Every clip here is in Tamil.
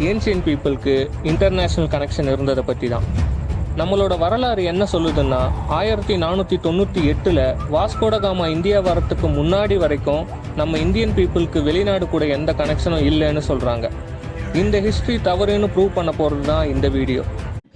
ஏன்ஷியன் பீப்புளுக்கு இன்டர்நேஷ்னல் கனெக்ஷன் இருந்ததை பற்றி தான். நம்மளோட வரலாறு என்ன சொல்லுதுன்னா, 1498 வாஸ்கோடகாமா இந்தியா வரத்துக்கு முன்னாடி வரைக்கும் நம்ம இந்தியன் பீப்புளுக்கு வெளிநாடு கூட எந்த கனெக்ஷனும் இல்லைன்னு சொல்கிறாங்க. இந்த ஹிஸ்ட்ரி தவறுன்னு ப்ரூவ் பண்ண போகிறது தான் இந்த video.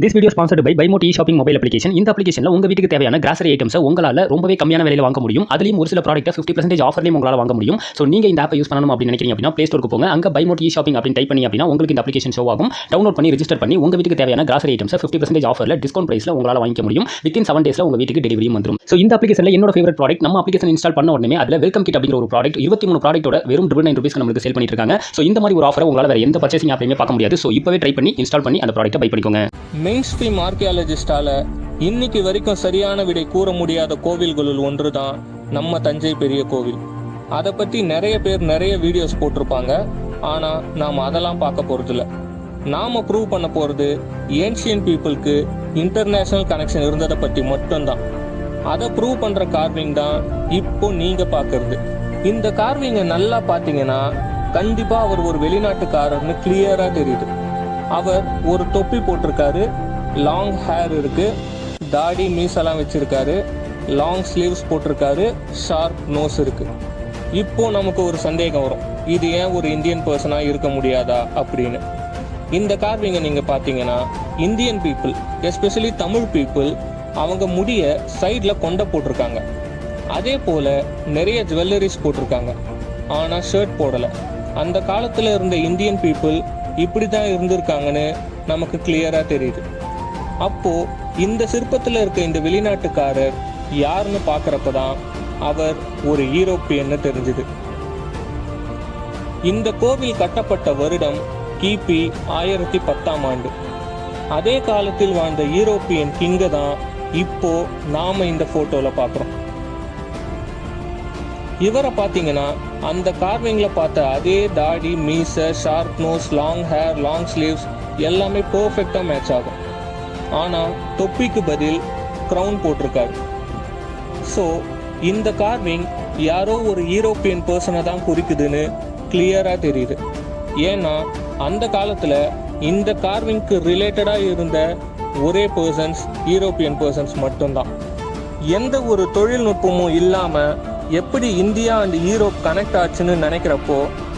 This video sponsored by BuyMoto e-shopping mobile application. இந்த அப்ளிகேஷன்ல உங்க வீட்டுக்கு தேவையான கிராசரி ஐட்டம்ஸை உங்களால ரொம்பவே கம்மியான விலையில வாங்க முடியும். அதுலயும் ஒரு சில ப்ராடக்ட்டை 50% ஆஃபர்லயும் உங்களால வாங்க முடியும். சோ நீங்க இந்த ஆப்பை யூஸ் பண்ணணும் அப்படின்னு நினைக்கிறீங்க அப்படின்னா Play Store போங்க. அங்க BuyMoto e-shopping அப்படின்னு டைப் பண்ணி அப்படின்னா உங்களுக்கு இந்த அப்ளிகேஷன் ஷோ ஆகும். டவுன்லோட் பண்ணி ரெஜிஸ்டர் பண்ணி உங்க வீட்டுக்கு தேவையான கிராசரி ஐட்டம்ஸை 50% ஆஃபர்ல டிஸ்கவுண்ட் பிரைஸ்ல உங்களால வாங்கிக்க முடியும். வித்தின் 7 டேஸ்ல உங்க வீட்டுக்கு டெலிவரியும் வந்துரும். சோ இந்த அப்ளிகேஷன்ல என்னோட ஃபேவரட் ப்ராடக்ட் நம்ம அப்ளிகேஷன் இன்ஸ்டால் பண்ண உடனே அதுல வெல்கம் கிட் அப்படிங்கிற ஒரு ப்ராடக்ட் 23 ப்ராடக்ட்டோட வெறும் ₹999 நமக்கு சேல் பண்ணிட்டு இருக்காங்க. சோ இந்த மாதிரி ஒரு ஆஃபரை உங்களால வேற எந்த பர்ச்சேசிங் ஆப்லயுமே பார்க்க முடியாது. சோ இப்பவே ட்ரை பண்ணி இன்ஸ்டால் பண்ணி அந்த ப்ராடக்ட்டை பை பண்ணிக்கோங்க. மெயின் ஸ்ட்ரீம் ஆர்கியாலஜிஸ்டால இன்னைக்கு வரைக்கும் சரியான விடை கூற முடியாத கோவில்களுள் ஒன்று தான் நம்ம தஞ்சை பெரிய கோவில். அதை பற்றி நிறைய பேர் நிறைய வீடியோஸ் போட்டிருப்பாங்க. ஆனால் நாம் அதெல்லாம் பார்க்க போகிறதில்ல. நாம் ப்ரூவ் பண்ண போகிறது ஏன்ஷியன் பீப்புளுக்கு இன்டர்நேஷ்னல் கனெக்ஷன் இருந்ததை பற்றி மட்டும்தான். அதை ப்ரூவ் பண்ணுற கார்விங் தான் இப்போ நீங்கள் பார்க்கறது. இந்த கார்விங்கை நல்லா பார்த்தீங்கன்னா கண்டிப்பாக அவர் ஒரு வெளிநாட்டுக்காரர்னு கிளியராக தெரியுது. அவர் ஒரு தொப்பி போட்டிருக்காரு, லாங் ஹேர் இருக்கு, தாடி மீசெல்லாம் வச்சிருக்காரு, லாங் ஸ்லீவ்ஸ் போட்டிருக்காரு, ஷார்ப் நோஸ் இருக்கு. இப்போ நமக்கு ஒரு சந்தேகம் வரும், இது ஏன் ஒரு இந்தியன் பர்சனா இருக்க முடியாதா அப்படின்னு. இந்த கார்விங்கை நீங்க பாத்தீங்கன்னா Indian people, especially Tamil people, அவங்க முடிய சைட்ல கொண்டை போட்டிருக்காங்க. அதே போல நிறைய ஜுவல்லரிஸ் போட்டிருக்காங்க. ஆனா ஷர்ட் போடல. அந்த காலத்துல இருந்த இந்தியன் பீப்புள் இப்படிதான் இருந்திருக்காங்கன்னு நமக்கு கிளியரா தெரியுது. அப்போ இந்த சிற்பத்துல இருக்க இந்த வெளிநாட்டுக்காரர் யாருன்னு பாக்குறப்பதான் அவர் ஒரு யூரோப்பியன்னு தெரிஞ்சுது. இந்த கோவில் கட்டப்பட்ட வருடம் கிபி 1010 அதே காலத்தில் வாழ்ந்த யூரோப்பியன் கிங்க தான் இப்போ நாம இந்த போட்டோல பாக்குறோம். இவரை பார்த்தீங்கன்னா அந்த கார்விங்ல பார்த்த அதே தாடி, மீச, sharp nose, long hair, long sleeves எல்லாமே பெர்ஃபெக்டா மேட்ச் ஆகும். ஆனா தொப்பிக்கு பதில் கிரவுன் போட்டிருக்காரு. ஸோ இந்த கார்விங் யாரோ ஒரு யூரோப்பியன் பர்சனை தான் குறிக்குதுன்னு கிளியரா தெரியுது. ஏன்னா அந்த காலத்துல இந்த கார்விங்க்கு ரிலேட்டடா இருந்த ஒரே பர்சன்ஸ் யூரோப்பியன் பர்சன்ஸ் மட்டும்தான். எந்த ஒரு தொழில்நுட்பமும் இல்லாம எப்படி இந்தியா அண்ட் யூரோப் கனெக்ட் ஆச்சுன்னு நினைக்கிறப்போ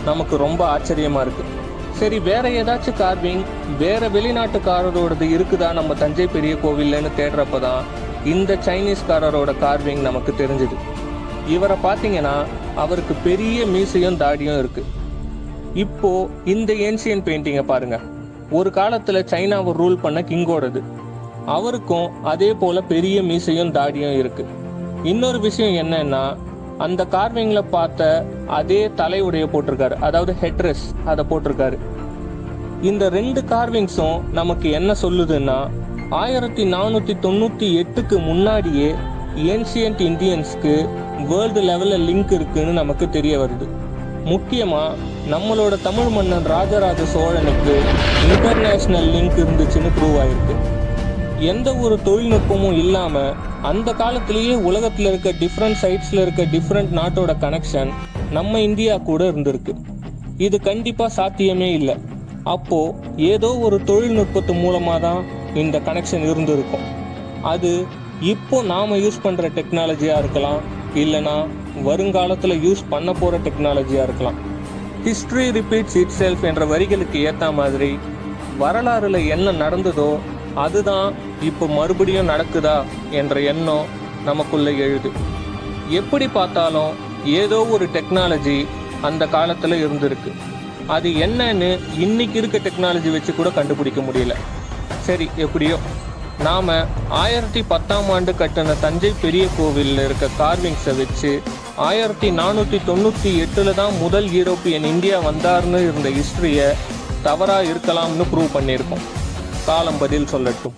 நமக்கு ரொம்ப ஆச்சரியமா இருக்கு. சரி, வேற ஏதாச்சும் கார்விங் வேற வெளிநாட்டுக்காரரோடது இருக்குதா நம்ம தஞ்சை பெரிய கோவில்னு தேடுறப்பதான் இந்த சைனீஸ்காரரோட கார்விங் நமக்கு தெரிஞ்சுது. இவரை பார்த்தீங்கன்னா அவருக்கு பெரிய மீசையும் தாடியும் இருக்கு. இப்போ இந்த ஏன்ஷியன் பெயிண்டிங்கை பாருங்க. ஒரு காலத்துல சைனாவை ரூல் பண்ண கிங்கோடது. அவருக்கும் அதே போல பெரிய மீசையும் தாடியும் இருக்கு. இன்னொரு விஷயம் என்னன்னா, அந்த கார்விங்ல பார்த்த அதே தலையுடைய போட்டிருக்காரு, அதாவது ஹெட்ரஸ் அதை போட்டிருக்காரு. இந்த 2 கார்விங்ஸும் நமக்கு என்ன சொல்லுதுன்னா, 1498 முன்னாடியே ஏன்ஷியன்ட் இந்தியன்ஸ்க்கு வேர்ல்டு லெவல்ல லிங்க் இருக்குன்னு நமக்கு தெரிய வருது. முக்கியமா நம்மளோட தமிழ் மன்னன் ராஜராஜ சோழனுக்கு இன்டர்நேஷ்னல் லிங்க் இருந்துச்சுன்னு ப்ரூவ் ஆயிருக்கு. எந்த ஒரு தொழில்நுட்பமும் இல்லாம அந்த காலத்திலேயே உலகத்துல இருக்க டிஃப்ரெண்ட் சைட்ஸ்ல இருக்க டிஃப்ரெண்ட் நாட்டோட கனெக்ஷன் நம்ம இந்தியா கூட இருந்திருக்கு. இது கண்டிப்பா சாத்தியமே இல்லை. அப்போ ஏதோ ஒரு தொழில்நுட்பத்து மூலமா தான் இந்த கனெக்ஷன் இருந்திருக்கும். அது இப்போ நாம யூஸ் பண்ற டெக்னாலஜியா இருக்கலாம், இல்லைனா வருங்காலத்துல யூஸ் பண்ண போற டெக்னாலஜியா இருக்கலாம். ஹிஸ்டரி ரிப்பீட்ஸ் இட் செல்ஃப் என்ற வரிகளுக்கு ஏத்த மாதிரி வரலாறுல என்ன நடந்ததோ அதுதான் இப்போ மறுபடியும் நடக்குதா என்ற எண்ணம் நமக்குள்ள எழுது. எப்படி பார்த்தாலும் ஏதோ ஒரு டெக்னாலஜி அந்த காலத்துல இருந்திருக்கு. அது என்னன்னு இன்னைக்கு இருக்க டெக்னாலஜி வச்சு கூட கண்டுபிடிக்க முடியல. சரி, எப்படியோ நாம 1010 கட்டின தஞ்சை பெரிய கோவில்ல இருக்க கார்விங்ஸை வச்சு 1498 தான் முதல் யூரோப்பியன் இந்தியா வந்தார்னு இருந்த ஹிஸ்டரிய தவறா இருக்கலாம்னு ப்ரூவ் பண்ணியிருக்கோம். காலம் பதில் சொல்லட்டும்.